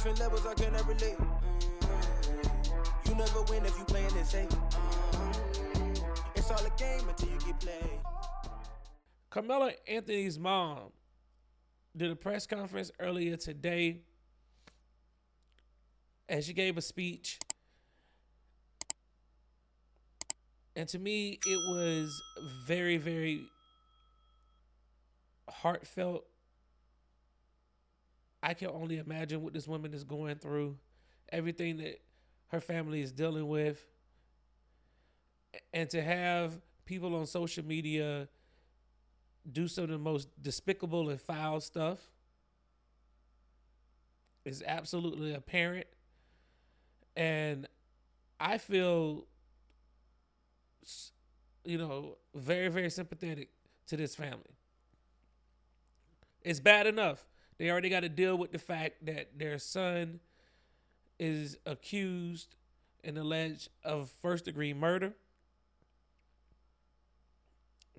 different levels, I cannot relate. You never win if you playing it safe. It's all a game until you get played. Karmelo Anthony's mom did a press conference earlier today, and she gave a speech. And to me, it was very, very heartfelt. I can only imagine what this woman is going through, everything that her family is dealing with. And to have people on social media do some of the most despicable and foul stuff is absolutely apparent. And I feel, very, very sympathetic to this family. It's bad enough. They already got to deal with the fact that their son is accused and alleged of first-degree murder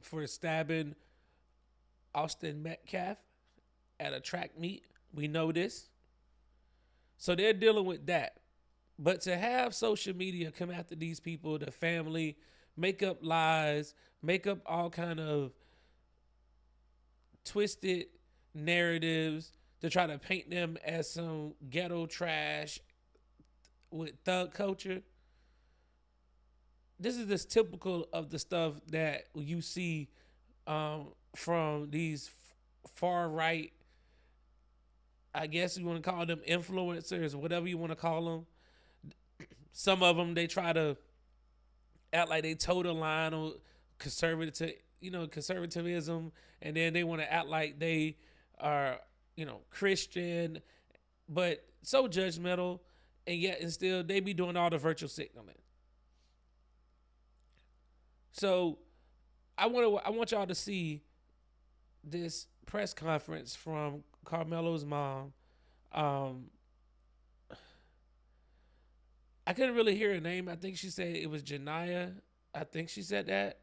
for stabbing Austin Metcalf at a track meet. We know this. So they're dealing with that. But to have social media come after these people, the family, make up lies, make up all kind of twisted narratives to try to paint them as some ghetto trash with thug culture. This is just typical of the stuff that you see from these far right, I guess you want to call them influencers, whatever you want to call them. Some of them, they try to act like they toe the line on conservatism, and then they want to act like they are, Christian, but so judgmental, and yet and still they be doing all the virtual signaling. So I want y'all to see this press conference from Karmelo's mom. I couldn't really hear her name. I think she said it was Janiyah. I think she said that.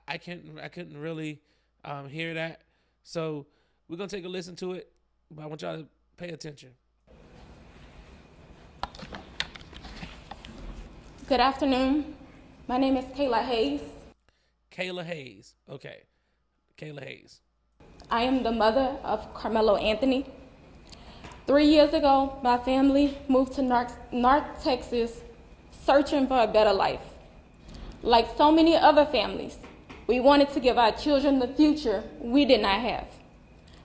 I couldn't really hear that. So we're gonna take a listen to it, but I want y'all to pay attention. Good afternoon. My name is Kayla Hayes. Kayla Hayes. Okay. Kayla Hayes. I am the mother of Karmelo Anthony. 3 years ago, my family moved to North Texas searching for a better life. Like so many other families, we wanted to give our children the future we did not have.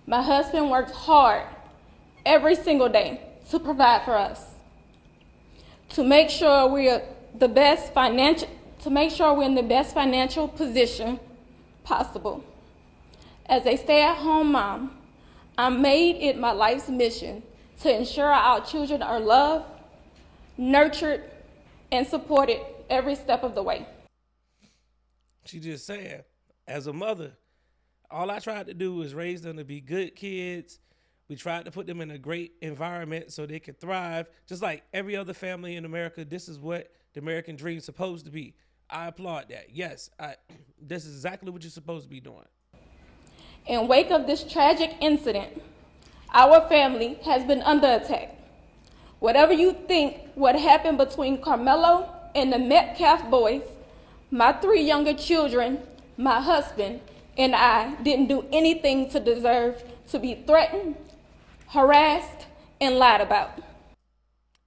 My husband worked hard every single day to provide for us, to make sure we're in the best financial position possible. As a stay-at-home mom, I made it my life's mission to ensure our children are loved, nurtured, and supported every step of the way. She just saying, as a mother, all I tried to do was raise them to be good kids. We tried to put them in a great environment so they could thrive. Just like every other family in America, this is what the American dream is supposed to be. I applaud that. Yes, this is exactly what you're supposed to be doing. In wake of this tragic incident, our family has been under attack. Whatever you think what happened between Karmelo and the Metcalf boys, my 3 younger children, my husband, and I didn't do anything to deserve to be threatened, harassed, and lied about.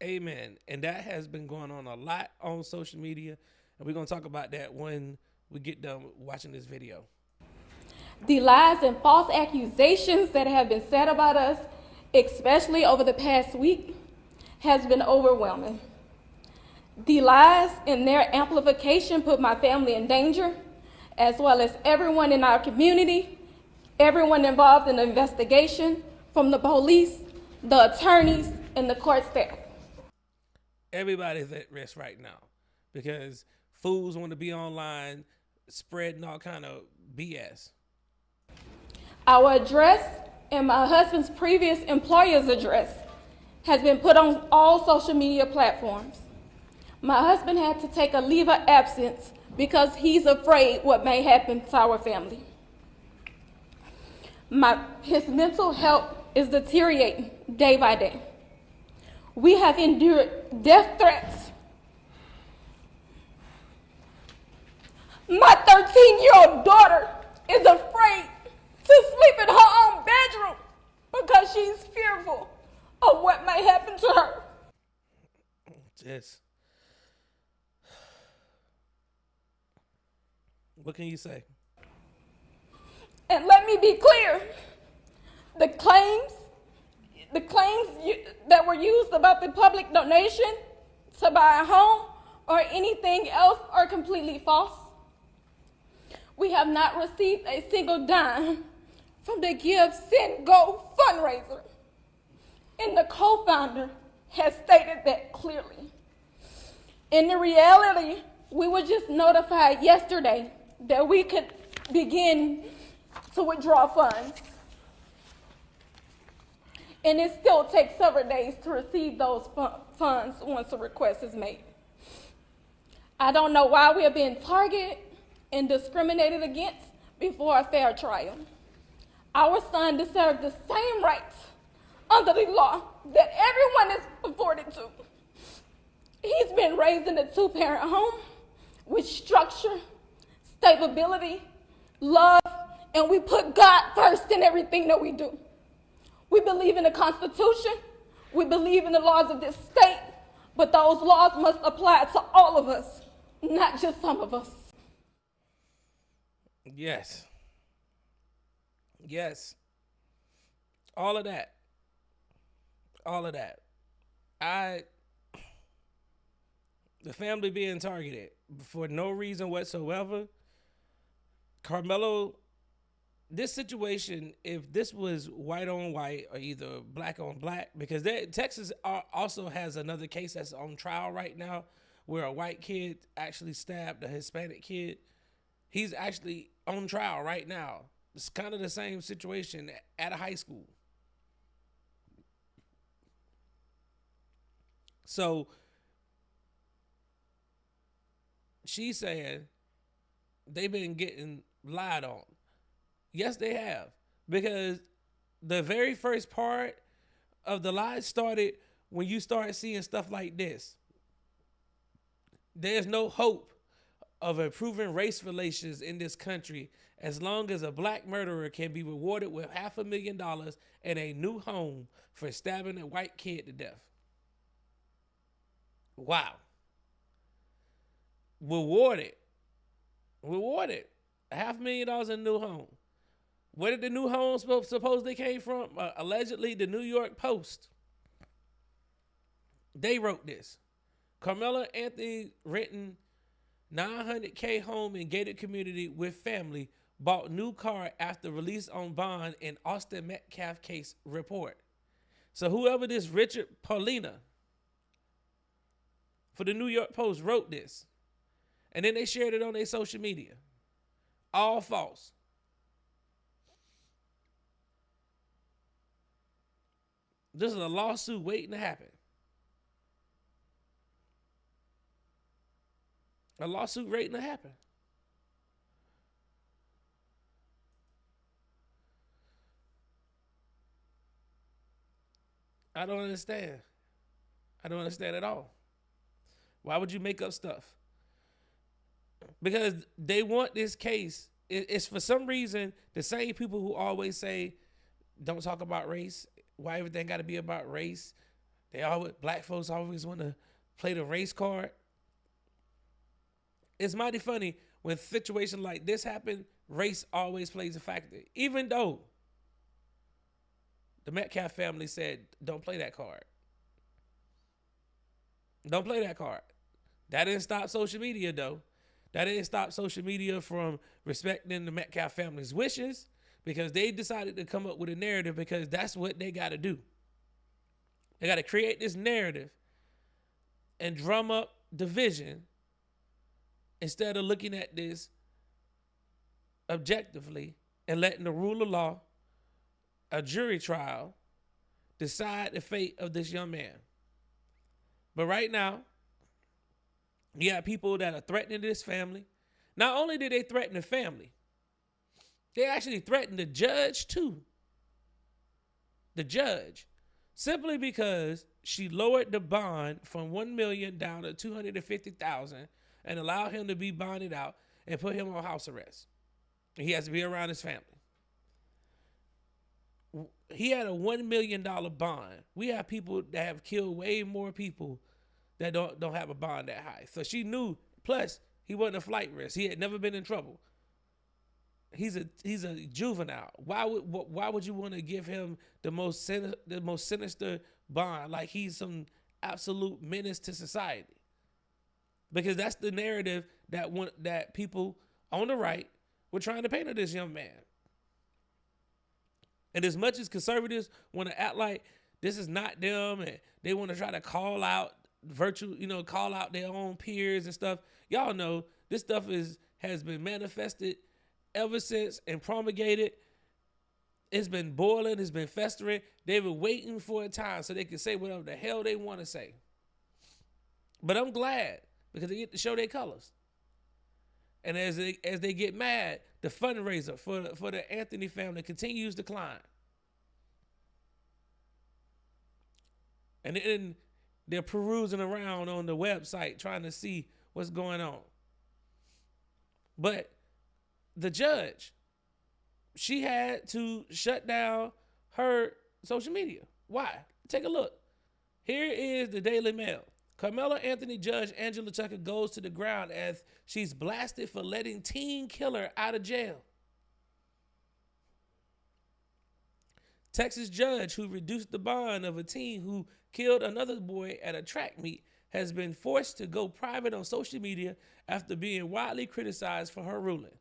Amen. And that has been going on a lot on social media, and we're going to talk about that when we get done watching this video. The lies and false accusations that have been said about us, especially over the past week, has been overwhelming. The lies and their amplification put my family in danger, as well as everyone in our community, everyone involved in the investigation, from the police, the attorneys, and the court staff. Everybody's at risk right now because fools want to be online spreading all kind of BS. Our address and my husband's previous employer's address has been put on all social media platforms. My husband had to take a leave of absence because he's afraid what may happen to our family. His mental health is deteriorating day by day. We have endured death threats. My 13-year-old daughter is afraid to sleep in her own bedroom because she's fearful of what may happen to her. Yes. What can you say? And let me be clear, the claims that were used about the public donation to buy a home or anything else are completely false. We have not received a single dime from the GiveSendGo fundraiser, and the co-founder has stated that clearly. In the reality, we were just notified yesterday that we could begin to withdraw funds. And it still takes several days to receive those funds once a request is made. I don't know why we are being targeted and discriminated against before a fair trial. Our son deserves the same rights under the law that everyone is afforded to. He's been raised in a 2-parent home with structure, stability, love, and we put God first in everything that we do. We believe in the Constitution, we believe in the laws of this state, but those laws must apply to all of us, not just some of us. Yes. Yes. All of that. All of that. The family being targeted for no reason whatsoever. Karmelo, this situation, if this was white on white or either black on black, because Texas also has another case that's on trial right now where a white kid actually stabbed a Hispanic kid. He's actually on trial right now. It's kind of the same situation at a high school. So she's saying they've been getting lied on. Yes, they have. Because the very first part of the lie started when you start seeing stuff like this. There's no hope of improving race relations in this country as long as a black murderer can be rewarded with $500,000 and a new home for stabbing a white kid to death. Wow. Rewarded. $500,000 in a new home. Where did the new home supposedly came from? Allegedly, the New York Post. They wrote this. Karmelo Anthony renting $900K home in gated community with family, bought new car after release on bond in Austin Metcalf case report. So whoever this Richard Paulina for the New York Post wrote this, and then they shared it on their social media. All false. This is a lawsuit waiting to happen. A lawsuit waiting to happen. I don't understand. I don't understand at all. Why would you make up stuff? Because they want this case. It's for some reason the same people who always say, don't talk about race. Why everything got to be about race? Black folks always want to play the race card. It's mighty funny when situations like this happen, race always plays a factor. Even though the Metcalf family said, don't play that card. Don't play that card. That didn't stop social media, though. That didn't stop social media from respecting the Metcalf family's wishes, because they decided to come up with a narrative, because that's what they got to do. They got to create this narrative and drum up division instead of looking at this objectively and letting the rule of law, a jury trial, decide the fate of this young man. But right now, you got people that are threatening this family. Not only did they threaten the family, they actually threatened the judge too. The judge. Simply because she lowered the bond from $1 million down to $250,000 and allowed him to be bonded out and put him on house arrest. He has to be around his family. He had a $1 million bond. We have people that have killed way more people that don't have a bond that high. So she knew. Plus, he wasn't a flight risk. He had never been in trouble. He's a juvenile. Why would you want to give him the most sinister bond? Like he's some absolute menace to society. Because that's the narrative that people on the right were trying to paint of this young man. And as much as conservatives want to act like this is not them and they want to try to call out call out their own peers and stuff, y'all know this stuff has been manifested ever since and promulgated. It's been boiling, it's been festering. They've been waiting for a time so they can say whatever the hell they want to say. But I'm glad because they get to show their colors. And as they get mad, the fundraiser for the Anthony family continues to climb. And then they're perusing around on the website trying to see what's going on. But the judge, she had to shut down her social media. Why? Take a look. Here is the Daily Mail. Karmelo Anthony judge Angela Tucker goes to the ground as she's blasted for letting teen killer out of jail. Texas judge who reduced the bond of a teen who killed another boy at a track meet has been forced to go private on social media after being widely criticized for her ruling.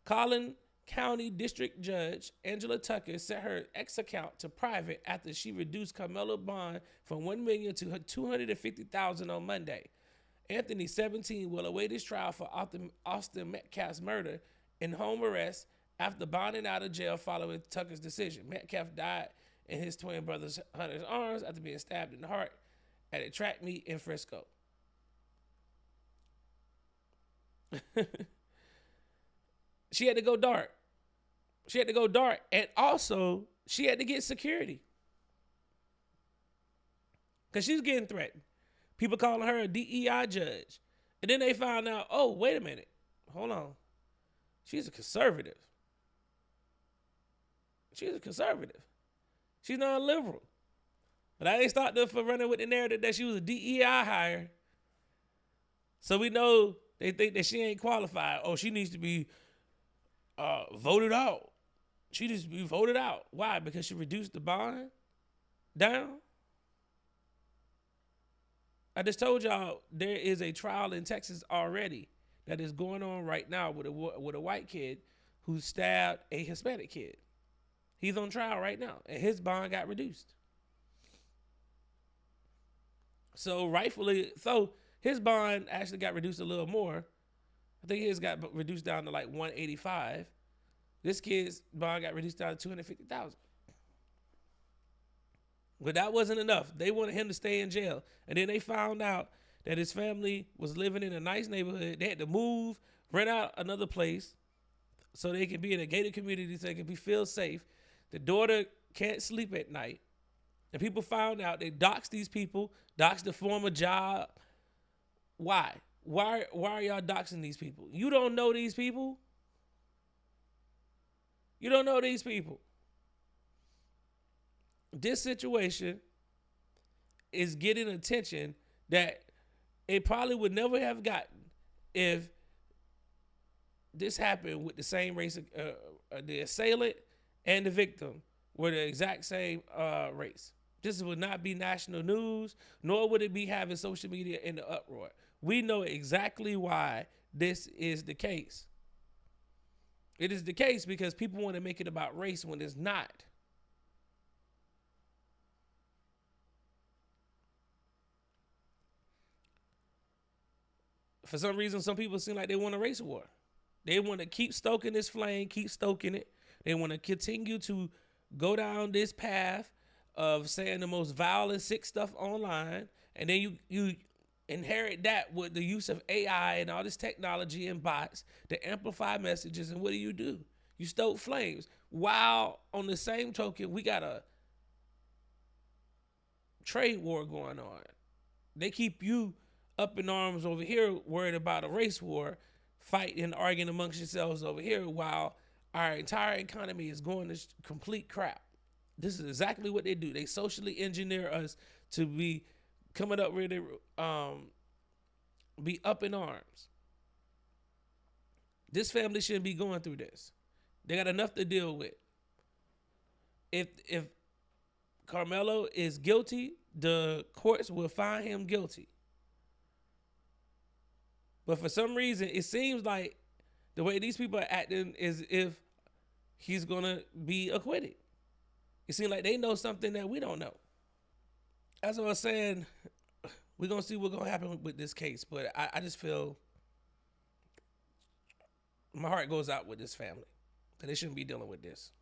Collin County District Judge Angela Tucker set her X account to private after she reduced Karmelo bond from $1 million to $250,000 on Monday. Anthony, 17, will await his trial for Austin Metcalf's murder in home arrest after bonding out of jail following Tucker's decision. Metcalf died in his twin brother Hunter's arms after being stabbed in the heart at a track meet in Frisco. She had to go dark. And also, she had to get security. Because she's getting threatened. People calling her a DEI judge. And then they found out, oh, wait a minute. Hold on. She's a conservative. She's not a liberal. But I ain't stopped her for running with the narrative that she was a DEI hire. So we know they think that she ain't qualified. Oh, she needs to be voted out. She needs to be voted out. Why? Because she reduced the bond down? I just told y'all there is a trial in Texas already that is going on right now with a white kid who stabbed a Hispanic kid. He's on trial right now, and his bond got reduced. So his bond actually got reduced a little more. I think his got reduced down to like $185,000. This kid's bond got reduced down to $250,000. But that wasn't enough. They wanted him to stay in jail. And then they found out that his family was living in a nice neighborhood. They had to move, rent out another place so they could be in a gated community so they could feel safe. The daughter can't sleep at night. And people found out they doxed these people, doxed the former job. Why? Why are y'all doxing these people? You don't know these people. This situation is getting attention that it probably would never have gotten if this happened with the same race. The assailant and the victim were the exact same race. This would not be national news, nor would it be having social media in the uproar. We know exactly why this is the case. It is the case because people want to make it about race when it's not. For some reason, some people seem like they want a race war. They want to keep stoking this flame, keep stoking it. They want to continue to go down this path of saying the most vile and sick stuff online. And then you inherit that with the use of AI and all this technology and bots to amplify messages. And what do? You stoke flames. While on the same token, we got to trade war going on. They keep you up in arms over here, worried about a race war, fighting and arguing amongst yourselves over here, while our entire economy is going to complete crap. This is exactly what they do. They socially engineer us to be coming up with be up in arms. This family shouldn't be going through this. They got enough to deal with. If Karmelo is guilty, the courts will find him guilty. But for some reason, it seems like the way these people are acting is if he's going to be acquitted. It seems like they know something that we don't know. As I was saying, we're going to see what's going to happen with this case. But I just feel my heart goes out with this family. Because they shouldn't be dealing with this.